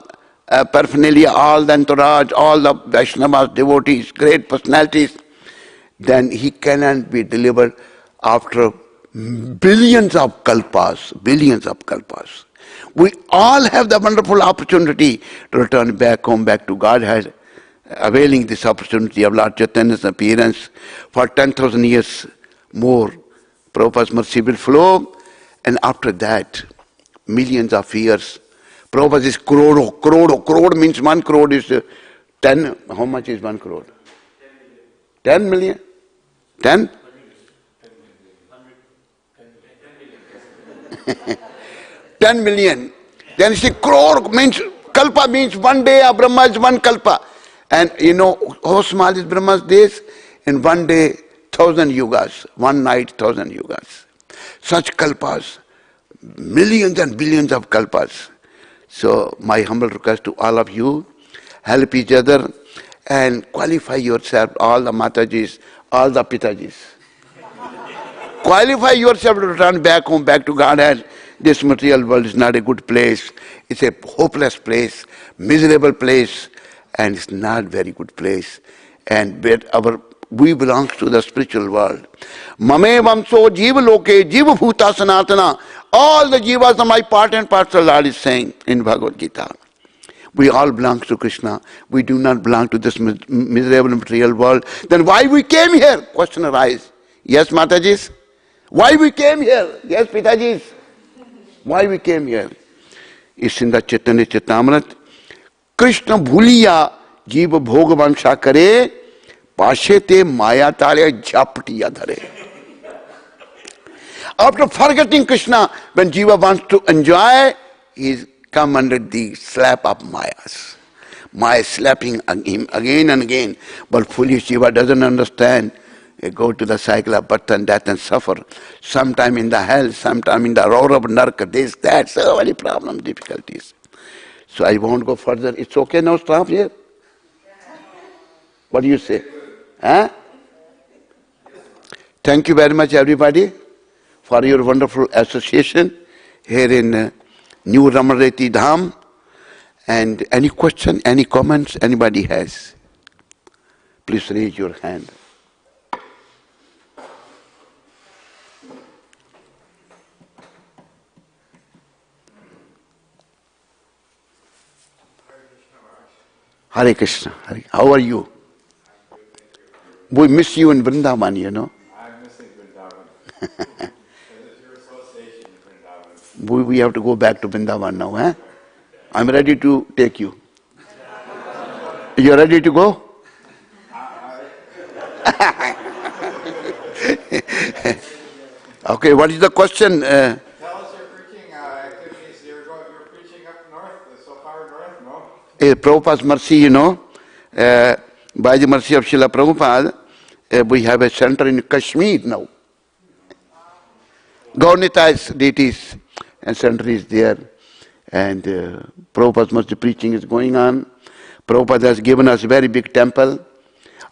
S1: paraphernalia, all the entourage, all the Vaishnavas, devotees, great personalities, then he cannot be delivered after billions of kalpas, billions of kalpas. We all have the wonderful opportunity to return back home, back to Godhead, availing this opportunity of Lord Chaitanya's appearance for 10,000 years more. Prabhupada's mercy will flow, and after that, millions of years. Prabhupada is crore. Crore means 1 crore is 10. How much is 1 crore? 10 million? 10? 10 million. Then you see, crore means, kalpa means 1 day of Brahma is 1 kalpa. And you know how small is Brahma's days? In 1 day, 1,000 yugas. 1 night, 1,000 yugas. Such kalpas, millions and billions of kalpas. So my humble request to all of you, help each other and qualify yourself, all the Matajis, all the Pitajis. Qualify yourself to return back home, back to Godhead. This material world is not a good place. It's a hopeless place, miserable place, and it's not very good place. And we belong to the spiritual world. Mame vamso jiva loke jiva bhuta sanatana All the jivas are my part and parcel, Lord is saying in Bhagavad Gita. We all belong to Krishna. We do not belong to this miserable material world. Then why we came here? Question arises. Yes, Matajis? Why we came here? Yes, Pitajis? Why we came here? It's in the Chaitanya Chaitamrit. Krishna bhuliya jiva bhogavansha kare pashete maya tale japtiya dhare. After forgetting Krishna, when jiva wants to enjoy, he's come under the slap of Mayas. Maya slapping him again and again. But foolish jiva doesn't understand. They go to the cycle of birth and death and suffer. Sometime in the hell, sometime in the roar of narka, this, that, so many problems, difficulties. So I won't go further. It's okay now, stop here? What do you say? Huh? Thank you very much, everybody, for your wonderful association here in New Ramareti Dham. And any question, any comments anybody has, please raise your hand. Hare Krishna. Hare. How are you? We miss you in Vrindavan, you know.
S3: I'm missing Vrindavan. It's your association in Vrindavan.
S1: We have to go back to Vrindavan now, eh? I'm ready to take you. You're ready to go? Okay, what is the question?
S3: Tell us your preaching activities. You're preaching up north, so far north, no?
S1: Prabhupada's mercy, you know, by the mercy of Srila Prabhupada, we have a center in Kashmir now. Gaunita's deities and center is there. And Prabhupada's mercy preaching is going on. Prabhupada has given us a very big temple.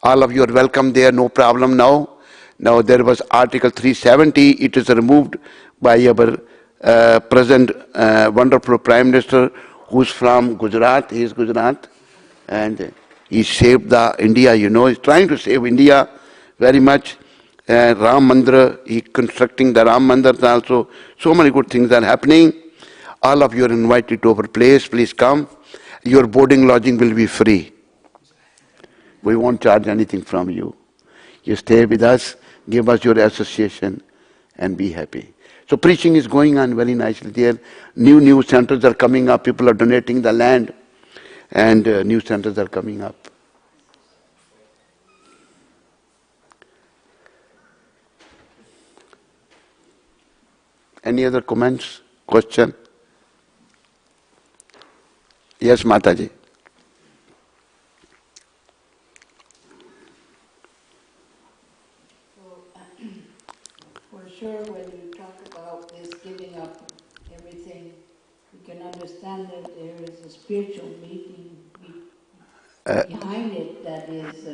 S1: All of you are welcome there, no problem now. Now there was Article 370, it is removed by our present wonderful Prime Minister who's from Gujarat, he is Gujarat. And he saved the India, you know, he's trying to save India very much. Ram Mandira, he constructing the Ram Mandir also. So many good things are happening. All of you are invited to our place, please come. Your boarding lodging will be free. We won't charge anything from you. You stay with us, give us your association and be happy. So preaching is going on very nicely there. New centers are coming up, people are donating the land and new centers are coming up. Any other comments, question? Yes, Mataji.
S4: For sure, when you talk about this giving up everything, you can understand that there is a spiritual meaning behind it that is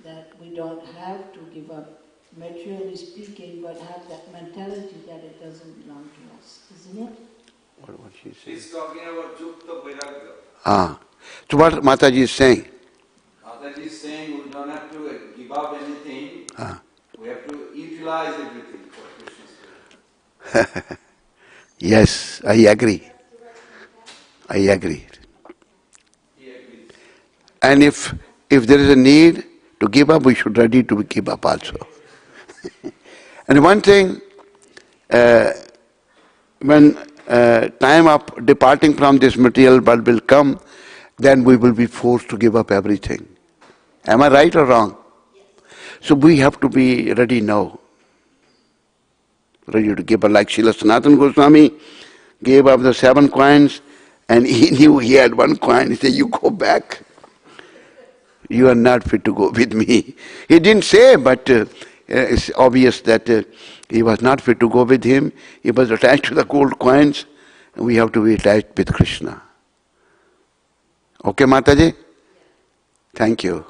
S4: that we don't have to give up, materially speaking, but have that mentality that it doesn't belong to us, isn't it?
S1: What she saying?
S2: He's talking about Yukta Vairagya.
S1: Ah. So what Mataji is saying?
S2: Mataji is saying we don't have to give up anything. We have to utilize everything for Krishna's sake.
S1: Yes, I agree. I agree.
S2: He agrees.
S1: And if there is a need to give up, we should ready to give up also. And one thing, when time of departing from this material world will come, then we will be forced to give up everything. Am I right or wrong? Yes. So we have to be ready now. Ready to give up, like Srila Sanatan Goswami gave up the 7 coins and he knew he had 1 coin. He said, you go back. You are not fit to go with me. He didn't say, but it's obvious that he was not fit to go with him. He was attached to the gold coins. And we have to be attached with Krishna. Okay, Mataji? Thank you.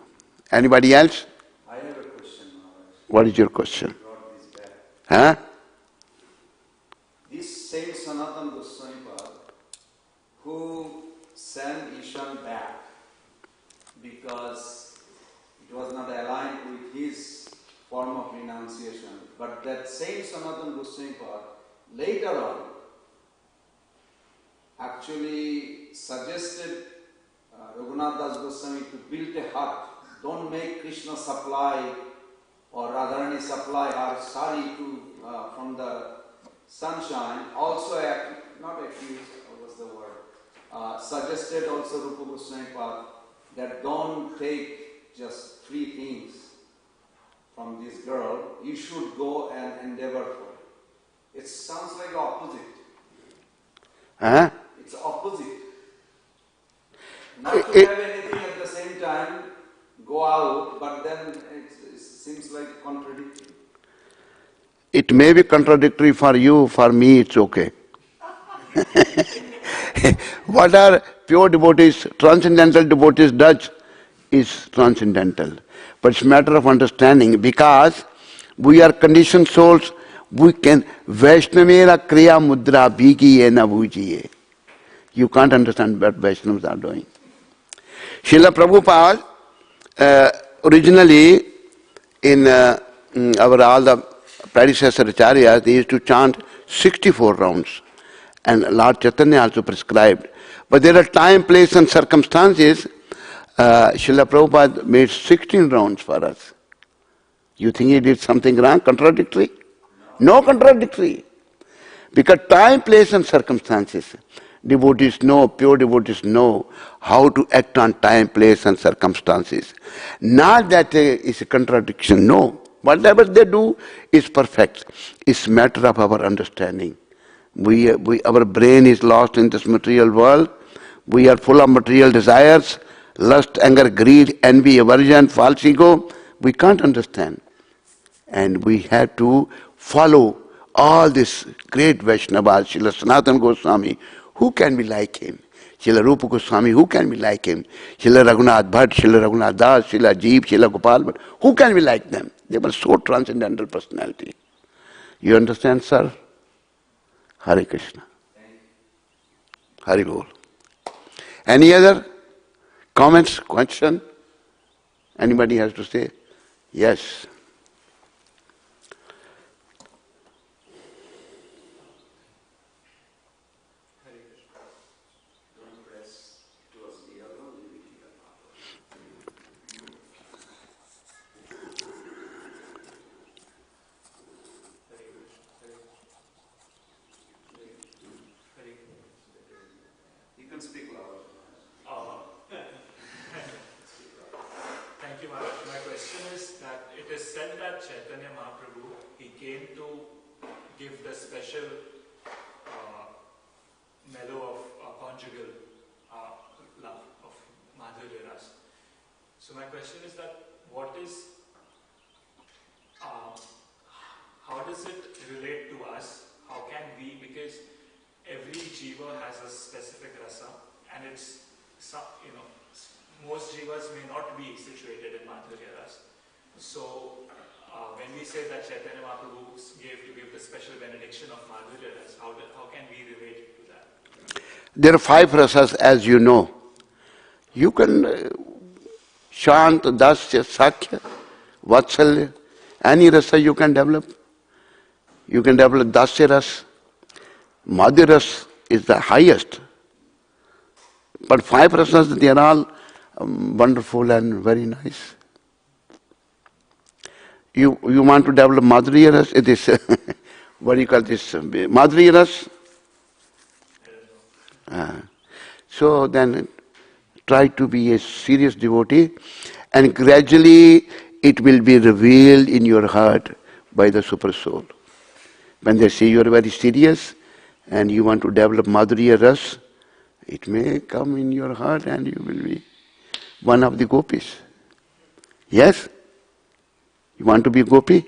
S1: Anybody else?
S2: I have a question, Maharaj.
S1: What is your question?
S2: Brought this back.
S1: Huh?
S2: This same Sanatan Goswami who sent Ishan back because it was not aligned with his form of renunciation. But that same Sanatan Goswami later on actually suggested Raghunath Das Goswami to build a hut. Don't make Krishna supply or Radharani supply her sari from the sunshine. Also, not accused, what was the word? Suggested also Rupa Goswami that don't take just 3 things from this girl. You should go and endeavor for it. It sounds like opposite.
S1: Huh?
S2: It's opposite. Not to have anything at the same time, go out, but then it seems like contradictory.
S1: It may be contradictory for you, for me it's okay. What are pure devotees, transcendental devotees does is transcendental. But it's a matter of understanding, because we are conditioned souls, we can Vaishnavera Kriya Mudra Bhigi Ena Bhujiye. You can't understand what Vaishnavas are doing. Srila Prabhupada, originally in our all the predecessor acharyas, they used to chant 64 rounds. And Lord Chaitanya also prescribed. But there are time, place and circumstances. Srila Prabhupada made 16 rounds for us. You think he did something wrong, contradictory? No contradictory. Because time, place and circumstances. Devotees know, pure devotees know how to act on time, place and circumstances. Not that it's a contradiction, no. Whatever they do is perfect. It's a matter of our understanding. Our brain is lost in this material world. We are full of material desires, lust, anger, greed, envy, aversion, false ego. We can't understand. And we have to follow all this great Vaishnavas, Srila Sanatan Goswami. Who can be like him? Srila Rupa Goswami, who can be like him? Srila Raghunath Bhatt, Srila Raghunath Das, Srila Jeev, Srila Gopal Bhatt. Who can be like them? They were so transcendental personality. You understand, sir? Hare Krishna. Hari Bol. Any other comments, question? Anybody has to say? Yes.
S5: Thank you, Maharaj. My question is that it is said that Chaitanya Mahaprabhu, he came to give the special mellow of conjugal love of Madhurya Ras. So my question is that how does it relate to us? How can we, because every jiva has a specific rasa, and it's, most jivas may not be situated in Madhurya Ras. So when we say that Chaitanya Mahaprabhu gave to give the special benediction of Madhurya Ras, how can we relate to that?
S1: There are 5 rasas, as you know. You can Shant, Dasya, Sakya, Vatsalya, any rasa you can develop. You can develop Dasya Ras. Madhurya Ras is the highest. But 5 rasas, they are all wonderful and very nice. You want to develop Madhurya Ras? It is, what do you call this? Madhurya Ras? So then try to be a serious devotee, and gradually it will be revealed in your heart by the Super Soul. When they see you are very serious and you want to develop Madhurya Ras, it may come in your heart and you will be one of the gopis. Yes? You want to be a gopi?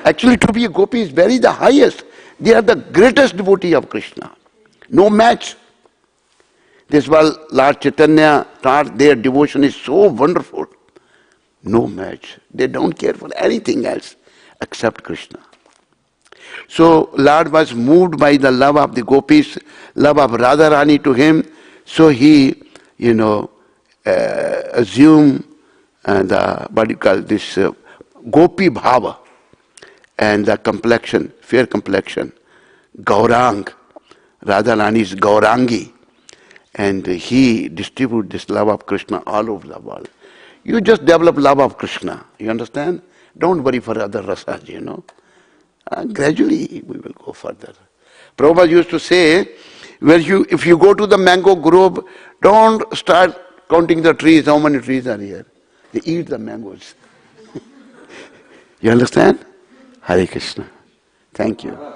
S1: Actually, to be a gopi is very the highest. They are the greatest devotee of Krishna. No match. This was Lord Chaitanya taught, their devotion is so wonderful. No match. They don't care for anything else except Krishna. So Lord was moved by the love of the gopis, love of Radharani to him. So he, assumed what you call this gopi bhava, and the complexion, fair complexion, Gaurang, Radharani's Gaurangi, and he distributes this love of Krishna all over the world. You just develop love of Krishna, you understand? Don't worry for other rasas, Gradually we will go further. Prabhupada used to say, if you go to the mango grove, don't start counting the trees, how many trees are here. They eat the mangoes. You understand? Hare Krishna. Thank you.
S2: Maharaj,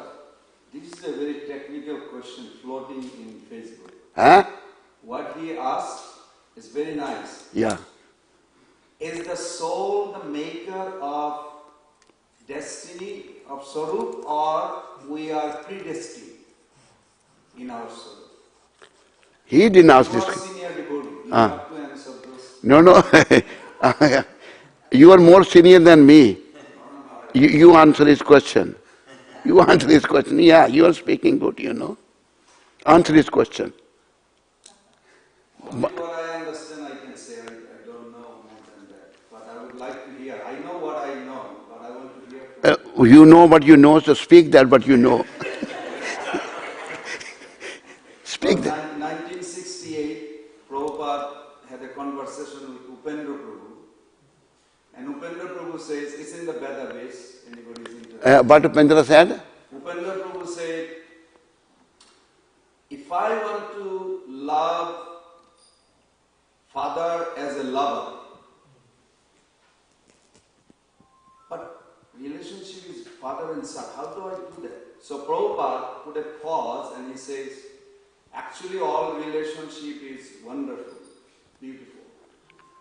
S2: this is a very technical question floating in Facebook.
S1: Huh?
S2: What he asked is very nice.
S1: Yeah.
S2: Is the soul the maker of destiny of Swarup, or we are predestined in our soul?
S1: He didn't ask
S2: You
S1: this.
S2: are senior devotee. You have to answer those.
S1: No. You are more senior than me. You answer his question. You answer his question. Yeah, you are speaking good, Answer his question.
S2: Only what I understand I can say. I don't know more than that. But I would like to hear. I know what I know, but I want to hear from you.
S1: You know what you know, so speak that what you know. Speak that.
S2: In 1968, Prabhupada had a conversation with Upendra Prabhu. And Upendra Prabhu says, it's in the database, anybody is interested.
S1: What Upendra said?
S2: Upendra Prabhu said, if I want to love Father as a lover, but relationship is father and son, how do I do that? So Prabhupada put a pause and he says, actually all relationship is wonderful, beautiful.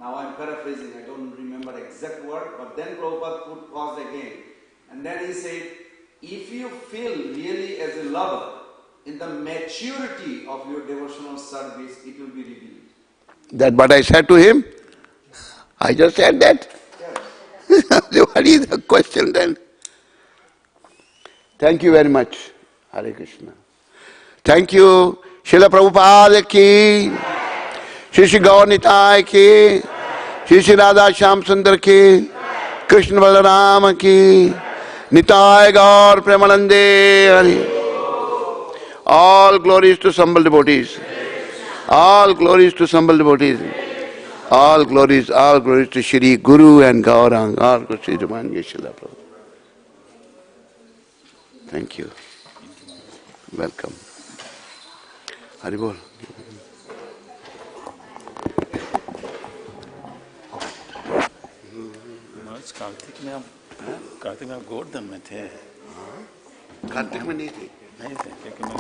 S2: Now I'm paraphrasing, I don't remember exact word, but then Prabhupada put pause again. And then he said, if you feel really as a lover, in the maturity of your devotional service, it will be revealed.
S1: That what I said to him? I just said that.
S2: Yes.
S1: What is the question then? Thank you very much. Hare Krishna. Thank you. Srila Prabhupada ki, Shri Gaur Nitai ki, Shri Radha Shyam Sundar ki, Krishna Balaram ki, Nitai Gaur Premanande Hari. All glories to humble devotees. All glories to humble devotees. All glories to Shri Guru and Gaurang. All glories to Divine Srila Prabhupada. Thank you. Welcome. Haribol.
S6: Kartik में आप गोवर्धन में थे
S1: कार्तिक में नहीं थे
S6: क्योंकि मैं